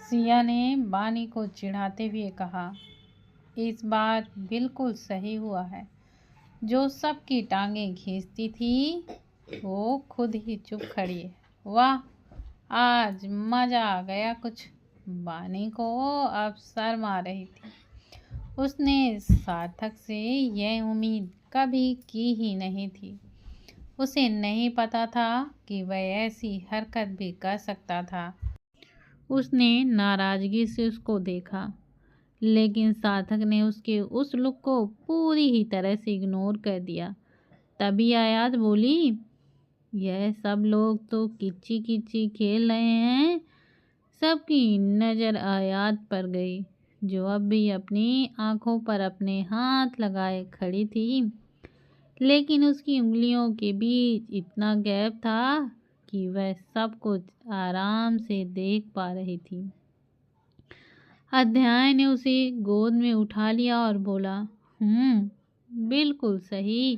सिया ने बानी को चिढ़ाते हुए कहा, इस बार बिल्कुल सही हुआ है। जो सबकी टांगें खींचती थी वो खुद ही चुप खड़ी है। वाह, आज मजा आ गया कुछ। बानी को अब शर्म आ रही थी। उसने सार्थक से यह उम्मीद कभी की ही नहीं थी। उसे नहीं पता था कि वह ऐसी हरकत भी कर सकता था। उसने नाराजगी से उसको देखा, लेकिन सार्थक ने उसके उस लुक को पूरी ही तरह से इग्नोर कर दिया। तभी आयात बोली, यह सब लोग तो किच्ची किच्ची खेल रहे हैं। सबकी नज़र आयात पर गई, जो अब भी अपनी आंखों पर अपने हाथ लगाए खड़ी थी, लेकिन उसकी उंगलियों के बीच इतना गैप था कि वह सब कुछ आराम से देख पा रही थी। अध्याय ने उसे गोद में उठा लिया और बोला, बिल्कुल सही।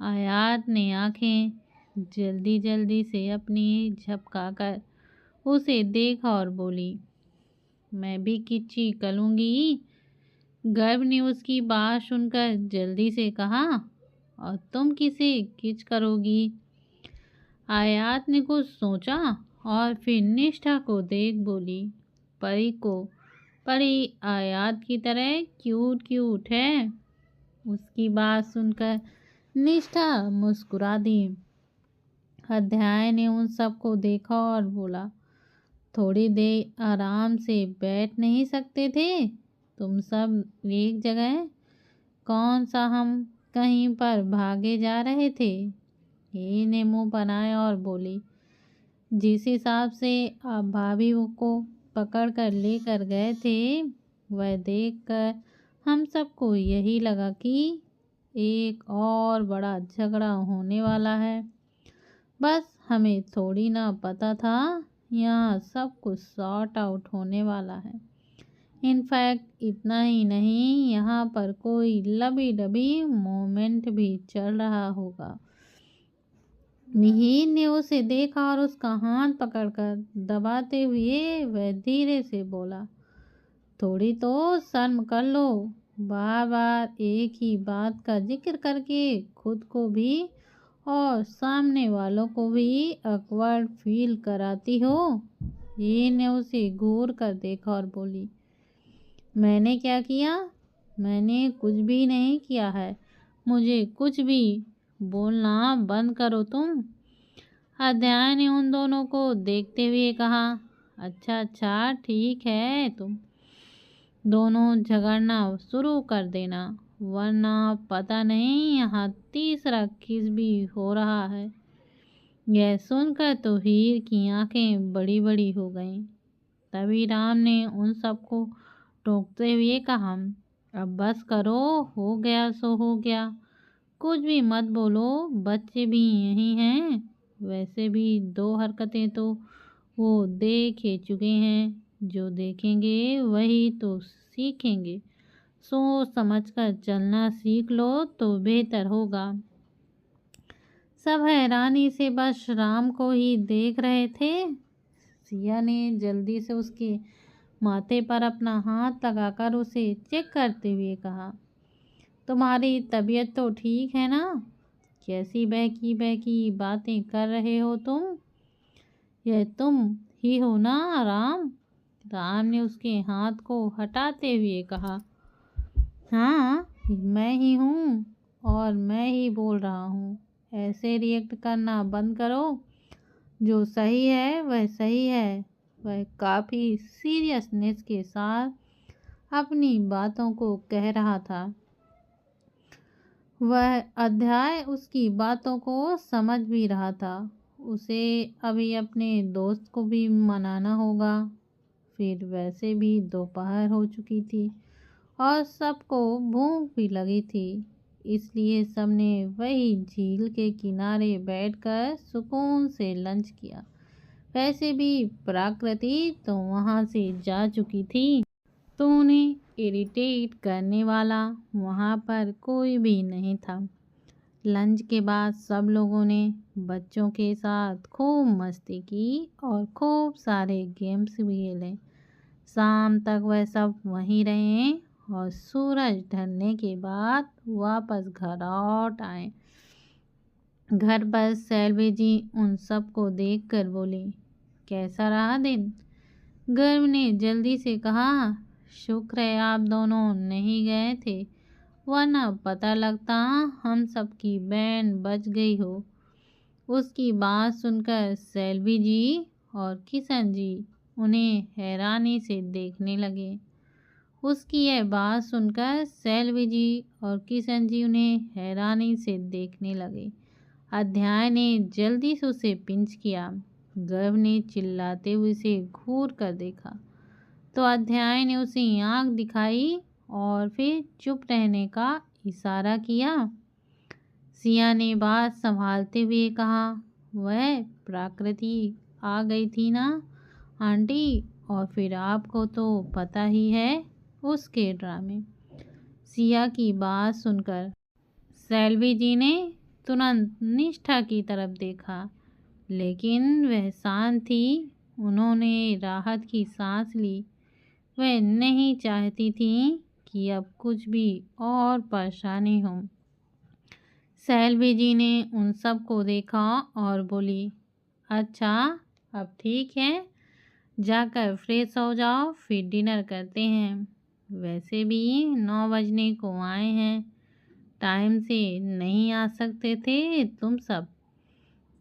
आयात ने आंखें जल्दी जल्दी से अपनी झपकाकर उसे देखा और बोली, मैं भी किच्ची करूँगी। गर्व ने उसकी बात सुनकर जल्दी से कहा, और तुम किसे किच करोगी? आयात ने कुछ सोचा और फिर निष्ठा को देख बोली, परी को। परी आयात की तरह क्यूट क्यूट है। उसकी बात सुनकर निष्ठा मुस्कुरा दी। अध्याय ने उन सबको देखा और बोला, थोड़ी देर आराम से बैठ नहीं सकते थे तुम सब एक जगह? कौन सा हम कहीं पर भागे जा रहे थे? ये ने मुंह बनाया और बोली, जिस हिसाब से आप भाभी को पकड़ कर लेकर गए थे, वह देखकर हम सबको यही लगा कि एक और बड़ा झगड़ा होने वाला है। बस हमें थोड़ी ना पता था यहाँ सब कुछ सॉर्ट आउट होने वाला है। इनफैक्ट इतना ही नहीं, यहाँ पर कोई लबी डबी मोमेंट भी चल रहा होगा। मिहिर ने उसे देखा और उसका हाथ पकड़कर दबाते हुए वह धीरे से बोला, थोड़ी तो शर्म कर लो। बार बार एक ही बात का जिक्र करके खुद को भी और सामने वालों को भी awkward फील कराती हो। ये ने उसे घूर कर देखा और बोली, मैंने क्या किया? मैंने कुछ भी नहीं किया है। मुझे कुछ भी बोलना बंद करो तुम। अध्याय ने उन दोनों को देखते हुए कहा, अच्छा ठीक है, तुम दोनों झगड़ना शुरू कर देना, वरना पता नहीं यहाँ तीसरा किस भी हो रहा है। यह सुनकर तो हीर की आंखें बड़ी बड़ी हो गईं। तभी राम ने उन सबको टोकते हुए कहा, अब बस करो, हो गया सो हो गया। कुछ भी मत बोलो, बच्चे भी यही हैं। वैसे भी 2 हरकतें तो वो देख ही चुके हैं। जो देखेंगे वही तो सीखेंगे। सोच समझकर चलना सीख लो तो बेहतर होगा। सब हैरानी से बस राम को ही देख रहे थे। सिया ने जल्दी से उसके माथे पर अपना हाथ लगाकर उसे चेक करते हुए कहा, तुम्हारी तबीयत तो ठीक है ना? कैसी बहकी बहकी बातें कर रहे हो तुम? यह तुम ही हो ना राम? राम ने उसके हाथ को हटाते हुए कहा, हाँ मैं ही हूँ और मैं ही बोल रहा हूँ। ऐसे रिएक्ट करना बंद करो। जो सही है वह सही है। वह काफ़ी सीरियसनेस के साथ अपनी बातों को कह रहा था। वह अध्याय उसकी बातों को समझ भी रहा था। उसे अभी अपने दोस्त को भी मनाना होगा। फिर वैसे भी दोपहर हो चुकी थी और सबको भूख भी लगी थी, इसलिए सबने वही झील के किनारे बैठकर सुकून से लंच किया। वैसे भी प्रकृति तो वहाँ से जा चुकी थी, तो उन्हें इरिटेट करने वाला वहाँ पर कोई भी नहीं था। लंच के बाद सब लोगों ने बच्चों के साथ खूब मस्ती की और खूब सारे गेम्स भी खेले। शाम तक वह सब वहीं रहे और सूरज ढलने के बाद वापस घर लौट आए। घर पर सैलवी जी उन सबको देखकर बोली, कैसा रहा दिन? गर्व ने जल्दी से कहा, शुक्र है आप दोनों नहीं गए थे, वरना पता लगता हम सबकी बैंड बज गई हो। उसकी बात सुनकर सैलवी जी और किशन जी उन्हें हैरानी से देखने लगे। उसकी यह बात सुनकर सैलवी जी और किशन जी उन्हें हैरानी से देखने लगे। अध्याय ने जल्दी से उसे पिंच किया। गर्व ने चिल्लाते हुए उसे घूर कर देखा तो अध्याय ने उसे आंख दिखाई और फिर चुप रहने का इशारा किया। सिया ने बात संभालते हुए कहा, वह प्रकृति आ गई थी ना आंटी, और फिर आपको तो पता ही है उसके ड्रामे। सिया की बात सुनकर सैलवी जी ने तुरंत निष्ठा की तरफ देखा, लेकिन वह शांत थी। उन्होंने राहत की सांस ली। वह नहीं चाहती थी कि अब कुछ भी और परेशानी हो। सैलवी जी ने उन सबको देखा और बोली, अच्छा अब ठीक है, जाकर फ्रेश हो जाओ, फिर डिनर करते हैं। वैसे भी 9 बजने को आए हैं, टाइम से नहीं आ सकते थे तुम सब?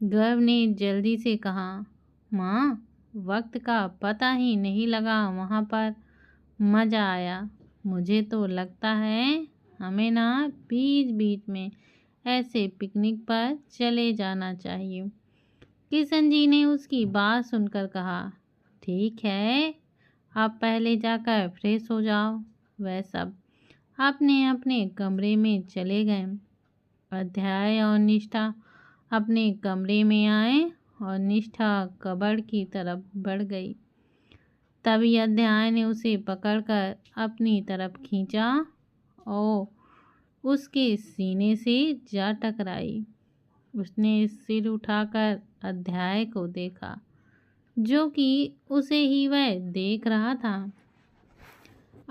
गर्व ने जल्दी से कहा, माँ वक्त का पता ही नहीं लगा, वहाँ पर मज़ा आया। मुझे तो लगता है हमें ना बीच बीच में ऐसे पिकनिक पर चले जाना चाहिए। किशन जी ने उसकी बात सुनकर कहा, ठीक है, आप पहले जाकर फ्रेश हो जाओ। वह सब अपने अपने कमरे में चले गए। अध्याय और निष्ठा अपने कमरे में आए और निष्ठा कबर्ड की तरफ बढ़ गई। तभी अध्याय ने उसे पकड़कर अपनी तरफ खींचा और उसके सीने से जा टकराई। उसने सिर उठाकर अध्याय को देखा, जो कि उसे ही वह देख रहा था।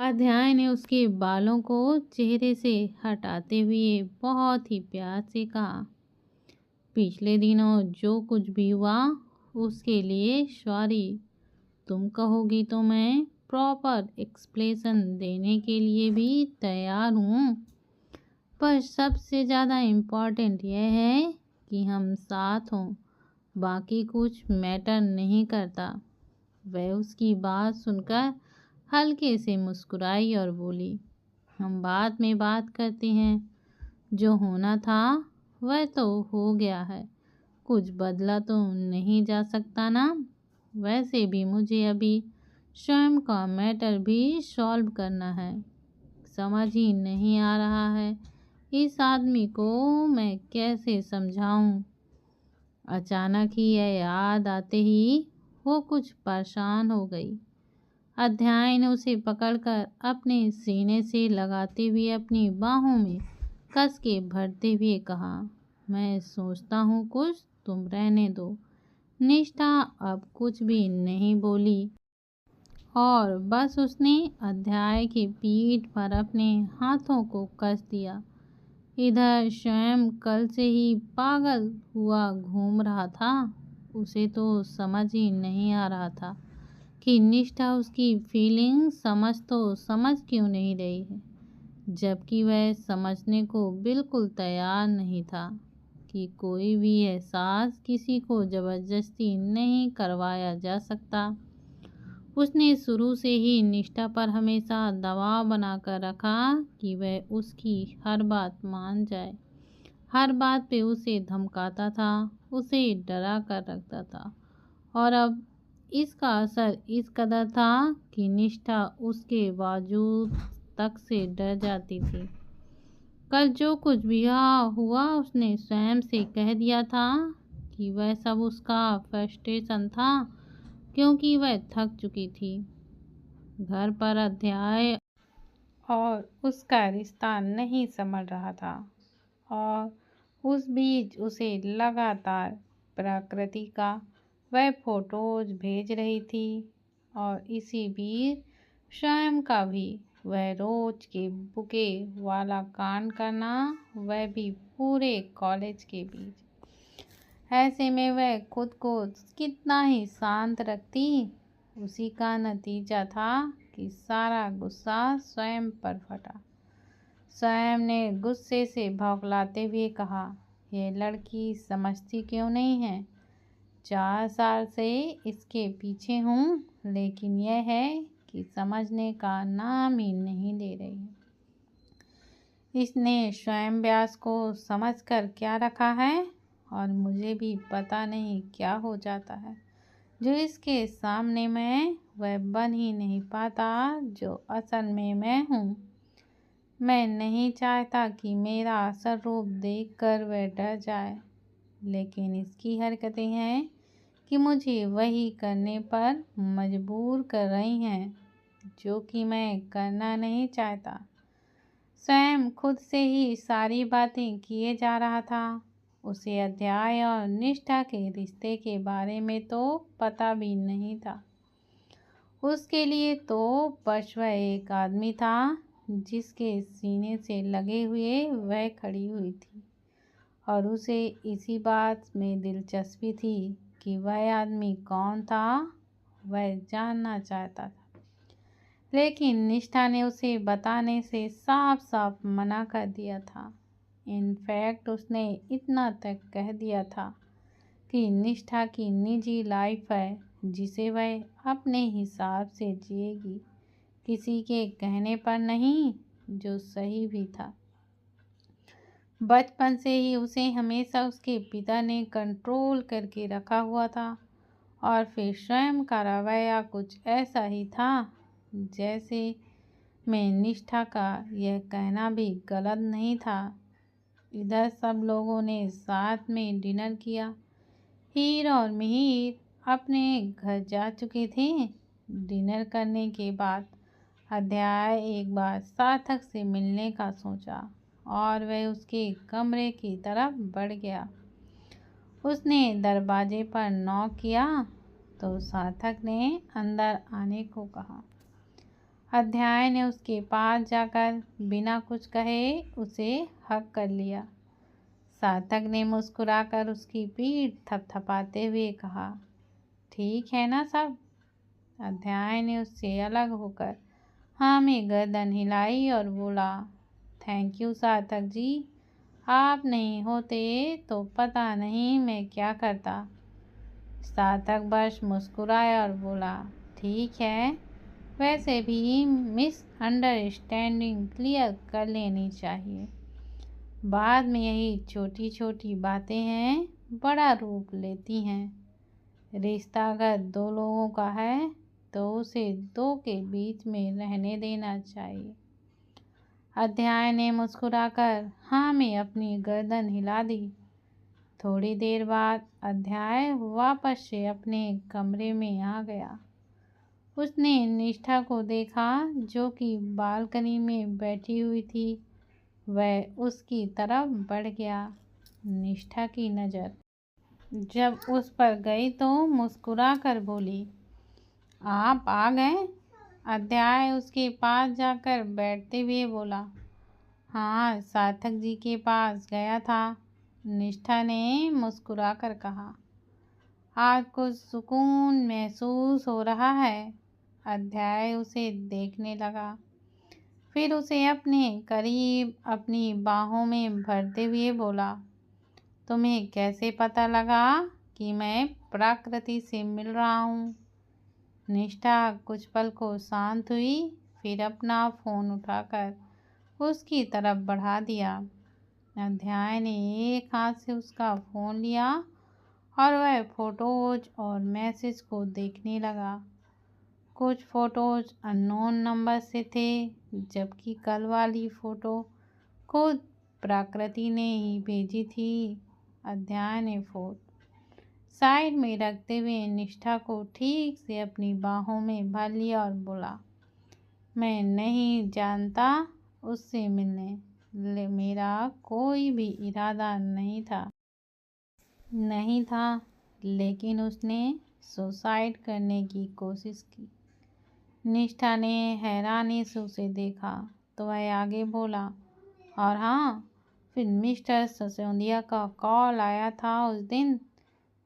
अध्याय ने उसके बालों को चेहरे से हटाते हुए बहुत ही प्यार से कहा, पिछले दिनों जो कुछ भी हुआ उसके लिए सॉरी। तुम कहोगी तो मैं प्रॉपर एक्सप्लेनेशन देने के लिए भी तैयार हूँ, पर सबसे ज़्यादा इम्पॉर्टेंट यह है कि हम साथ हों, बाकी कुछ मैटर नहीं करता। वह उसकी बात सुनकर हल्के से मुस्कुराई और बोली, हम बाद में बात करते हैं, जो होना था वह तो हो गया है, कुछ बदला तो नहीं जा सकता ना। वैसे भी मुझे अभी स्वयं का मैटर भी सॉल्व करना है। समझ ही नहीं आ रहा है इस आदमी को मैं कैसे समझाऊं। अचानक ही यह याद आते ही वो कुछ परेशान हो गई। अध्याय ने उसे पकड़कर अपने सीने से लगाते हुए अपनी बाहों में कस के भरते हुए कहा, मैं सोचता हूँ कुछ तुम रहने दो। निष्ठा अब कुछ भी नहीं बोली और बस उसने अध्याय की पीठ पर अपने हाथों को कस दिया। इधर स्वयं कल से ही पागल हुआ घूम रहा था। उसे तो समझ ही नहीं आ रहा था कि निष्ठा उसकी फीलिंग समझ क्यों नहीं रही है, जबकि वह समझने को बिल्कुल तैयार नहीं था कि कोई भी एहसास किसी को ज़बरदस्ती नहीं करवाया जा सकता। उसने शुरू से ही निष्ठा पर हमेशा दबाव बनाकर रखा कि वह उसकी हर बात मान जाए। हर बात पे उसे धमकाता था, उसे डरा कर रखता था, और अब इसका असर इस कदर था कि निष्ठा उसके बावजूद तक से डर जाती थी। कल जो कुछ भी हुआ उसने स्वयं से कह दिया था कि वह सब उसका फ्रस्ट्रेशन था, क्योंकि वह थक चुकी थी। घर पर अध्याय और उसका रिश्ता नहीं संभल रहा था और उस बीच उसे लगातार प्रकृति का वह फोटोज भेज रही थी। और इसी बीच स्वयं का भी वह रोज के बुके वाला कांड करना, वह भी पूरे कॉलेज के बीच। ऐसे में वह खुद को कितना ही शांत रखती, उसी का नतीजा था कि सारा गुस्सा स्वयं पर फटा। स्वयं ने गुस्से से भौंकलाते हुए कहा, यह लड़की समझती क्यों नहीं है? 4 साल से इसके पीछे हूँ, लेकिन यह है कि समझने का नाम ही नहीं ले रही। इसने स्वयं व्यास को समझकर क्या रखा है, और मुझे भी पता नहीं क्या हो जाता है जो इसके सामने मैं वह बन ही नहीं पाता जो असल में मैं हूँ। मैं नहीं चाहता कि मेरा असल रूप देखकर वह डर जाए, लेकिन इसकी हरकतें हैं कि मुझे वही करने पर मजबूर कर रही हैं जो कि मैं करना नहीं चाहता। स्वयं खुद से ही सारी बातें किए जा रहा था। उसे अध्याय और निष्ठा के रिश्ते के बारे में तो पता भी नहीं था। उसके लिए तो बस वह एक आदमी था जिसके सीने से लगे हुए वह खड़ी हुई थी, और उसे इसी बात में दिलचस्पी थी कि वह आदमी कौन था, वह जानना चाहता था। लेकिन निष्ठा ने उसे बताने से साफ साफ मना कर दिया था। इनफैक्ट उसने इतना तक कह दिया था कि निष्ठा की निजी लाइफ है जिसे वह अपने हिसाब से जिएगी, किसी के कहने पर नहीं, जो सही भी था। बचपन से ही उसे हमेशा उसके पिता ने कंट्रोल करके रखा हुआ था, और फिर स्वयं का रवैया कुछ ऐसा ही था जैसे मैं निष्ठा का यह कहना भी गलत नहीं था। इधर सब लोगों ने साथ में डिनर किया। हीर और मिहिर अपने घर जा चुके थे। डिनर करने के बाद अध्याय एक बार सार्थक से मिलने का सोचा, और वह उसके कमरे की तरफ बढ़ गया। उसने दरवाजे पर नॉक किया तो सार्थक ने अंदर आने को कहा। अध्याय ने उसके पास जाकर बिना कुछ कहे उसे हग कर लिया। सार्थक ने मुस्कुराकर उसकी पीठ थपथपाते हुए कहा, ठीक है ना सब? अध्याय ने उससे अलग होकर हाँ में गर्दन हिलाई और बोला, थैंक यू सार्थक जी, आप नहीं होते तो पता नहीं मैं क्या करता। सार्थक बस मुस्कुराया और बोला, ठीक है, वैसे भी मिसअंडरस्टैंडिंग क्लियर कर लेनी चाहिए। बाद में यही छोटी छोटी बातें हैं बड़ा रूप लेती हैं। रिश्ता अगर 2 लोगों का है तो उसे 2 के बीच में रहने देना चाहिए। अध्याय ने मुस्कुराकर हाँ में अपनी गर्दन हिला दी। थोड़ी देर बाद अध्याय वापस से अपने कमरे में आ गया। उसने निष्ठा को देखा जो कि बालकनी में बैठी हुई थी। वह उसकी तरफ बढ़ गया। निष्ठा की नज़र जब उस पर गई तो मुस्कुरा कर बोली, आप आ गए? अध्याय उसके पास जाकर बैठते हुए बोला, हाँ, सार्थक जी के पास गया था। निष्ठा ने मुस्कुरा कर कहा, आज कुछ सुकून महसूस हो रहा है। अध्याय उसे देखने लगा, फिर उसे अपने करीब अपनी बाहों में भरते हुए बोला, तुम्हें कैसे पता लगा कि मैं प्रकृति से मिल रहा हूँ? निष्ठा कुछ पल को शांत हुई, फिर अपना फ़ोन उठाकर उसकी तरफ बढ़ा दिया। अध्याय ने एक हाथ से उसका फ़ोन लिया और वह फ़ोटोज़ और मैसेज को देखने लगा। कुछ फ़ोटोज़ अननोन नंबर से थे, जबकि कल वाली फ़ोटो खुद प्रकृति ने ही भेजी थी। अध्याय ने फ़ोन साइड में रखते हुए निष्ठा को ठीक से अपनी बाहों में भर लिया और बोला, मैं नहीं जानता उससे मिलने मेरा कोई भी इरादा नहीं था, लेकिन उसने सुसाइड करने की कोशिश की। निष्ठा ने हैरानी से उसे देखा तो वह आगे बोला, और हाँ, फिर मिस्टर सिसोदिया का कॉल आया था उस दिन।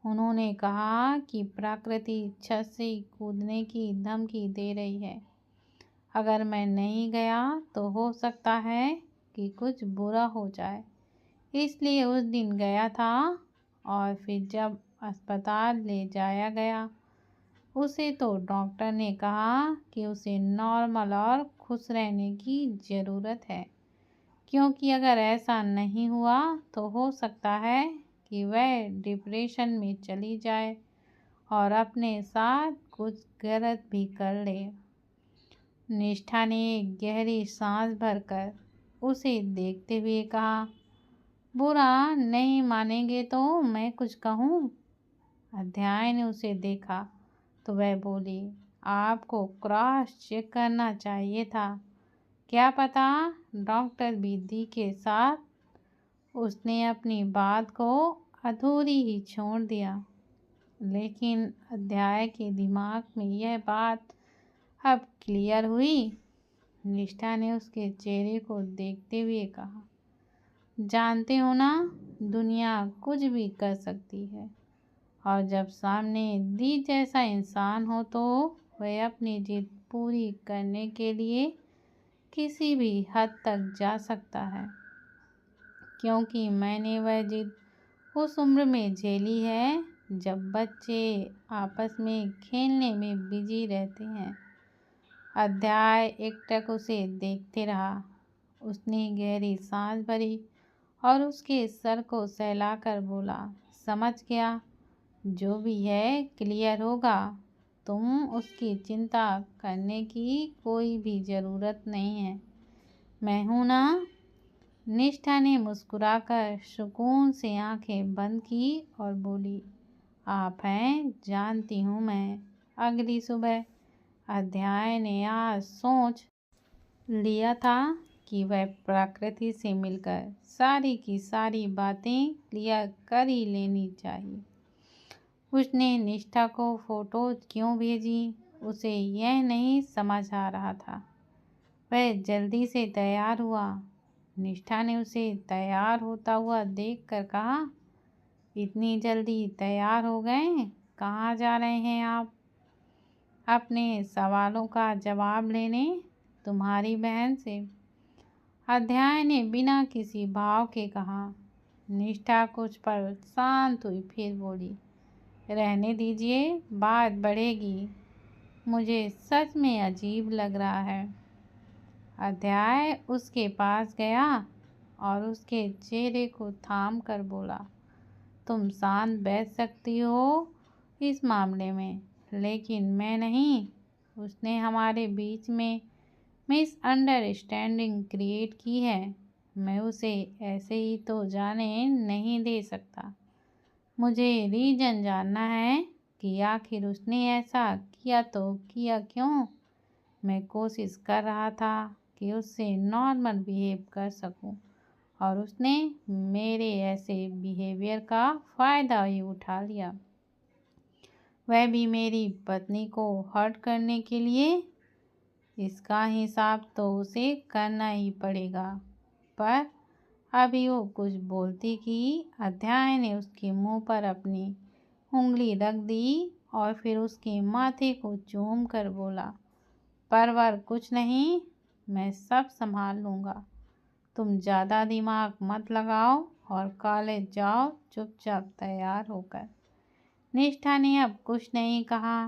उन्होंने कहा कि प्रकृति छत से कूदने की धमकी दे रही है। अगर मैं नहीं गया तो हो सकता है कि कुछ बुरा हो जाए, इसलिए उस दिन गया था। और फिर जब अस्पताल ले जाया गया उसे तो डॉक्टर ने कहा कि उसे नॉर्मल और खुश रहने की ज़रूरत है, क्योंकि अगर ऐसा नहीं हुआ तो हो सकता है कि वह डिप्रेशन में चली जाए और अपने साथ कुछ गलत भी कर ले। निष्ठा ने एक गहरी सांस भरकर उसे देखते हुए कहा, बुरा नहीं मानेंगे तो मैं कुछ कहूँ? अध्याय ने उसे देखा तो वह बोली, आपको क्रॉस चेक करना चाहिए था। क्या पता डॉक्टर विधि के साथ उसने अपनी बात को अधूरी ही छोड़ दिया। लेकिन अध्याय के दिमाग में यह बात अब क्लियर हुई। निष्ठा ने उसके चेहरे को देखते हुए कहा, जानते हो ना, दुनिया कुछ भी कर सकती है, और जब सामने दी जैसा इंसान हो तो वह अपनी जिद पूरी करने के लिए किसी भी हद तक जा सकता है। क्योंकि मैंने वह जिद उस उम्र में झेली है जब बच्चे आपस में खेलने में बिजी रहते हैं। अध्याय एकटक उसे देखते रहा। उसने गहरी सांस भरी और उसके सर को सहलाकर बोला, समझ गया, जो भी है क्लियर होगा। तुम उसकी चिंता करने की कोई भी ज़रूरत नहीं है, मैं हूं ना। निष्ठा ने मुस्कुराकर सुकून से आंखें बंद की और बोली, आप हैं, जानती हूँ मैं। अगली सुबह अध्याय ने आज सोच लिया था कि वह प्रकृति से मिलकर सारी की सारी बातें क्लियर कर ही लेनी चाहिए। उसने निष्ठा को फोटो क्यों भेजी, उसे यह नहीं समझ आ रहा था। वह जल्दी से तैयार हुआ। निष्ठा ने उसे तैयार होता हुआ देखकर कहा, इतनी जल्दी तैयार हो गए, कहाँ जा रहे हैं आप? अपने सवालों का जवाब लेने तुम्हारी बहन से, अध्याय ने बिना किसी भाव के कहा। निष्ठा कुछ पल शांत हुई, फिर बोली, रहने दीजिए, बात बढ़ेगी, मुझे सच में अजीब लग रहा है। अध्याय उसके पास गया और उसके चेहरे को थाम कर बोला, तुम शांत बैठ सकती हो इस मामले में, लेकिन मैं नहीं। उसने हमारे बीच में मिसअंडरस्टैंडिंग क्रिएट की है। मैं उसे ऐसे ही तो जाने नहीं दे सकता। मुझे रीज़न जानना है कि आखिर उसने ऐसा किया तो किया क्यों। मैं कोशिश कर रहा था कि उससे नॉर्मल बिहेव कर सकूं, और उसने मेरे ऐसे बिहेवियर का फ़ायदा ही उठा लिया, वह भी मेरी पत्नी को हर्ट करने के लिए। इसका हिसाब तो उसे करना ही पड़ेगा। पर अभी वो कुछ बोलती कि अध्याय ने उसके मुंह पर अपनी उंगली रख दी और फिर उसके माथे को चूम कर बोला, परवर कुछ नहीं, मैं सब संभाल लूँगा। तुम ज़्यादा दिमाग मत लगाओ और कॉलेज जाओ चुपचाप तैयार होकर। निष्ठा ने अब कुछ नहीं कहा।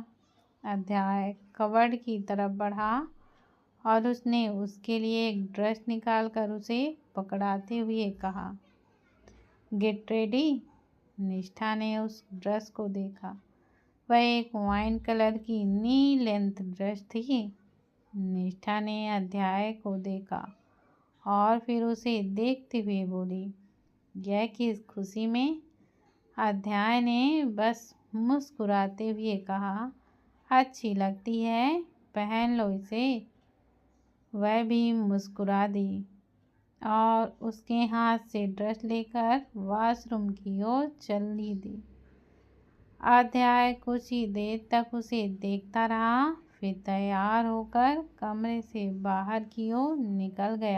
अध्याय कबर्ड की तरफ बढ़ा और उसने उसके लिए एक ड्रेस निकालकर उसे पकड़ाते हुए कहा, गेट रेडी। निष्ठा ने उस ड्रेस को देखा। वह एक वाइन कलर की नी लेंथ ड्रेस थी। निष्ठा ने अध्याय को देखा और फिर उसे देखते हुए बोली, यह किस खुशी में? अध्याय ने बस मुस्कुराते हुए कहा, अच्छी लगती है, पहन लो इसे। वह भी मुस्कुरा दी और उसके हाथ से ड्रेस लेकर वॉशरूम की ओर चलने दी। अध्याय कुछ ही देर तक उसे देखता रहा, फिर तैयार होकर कमरे से बाहर की ओर निकल गया।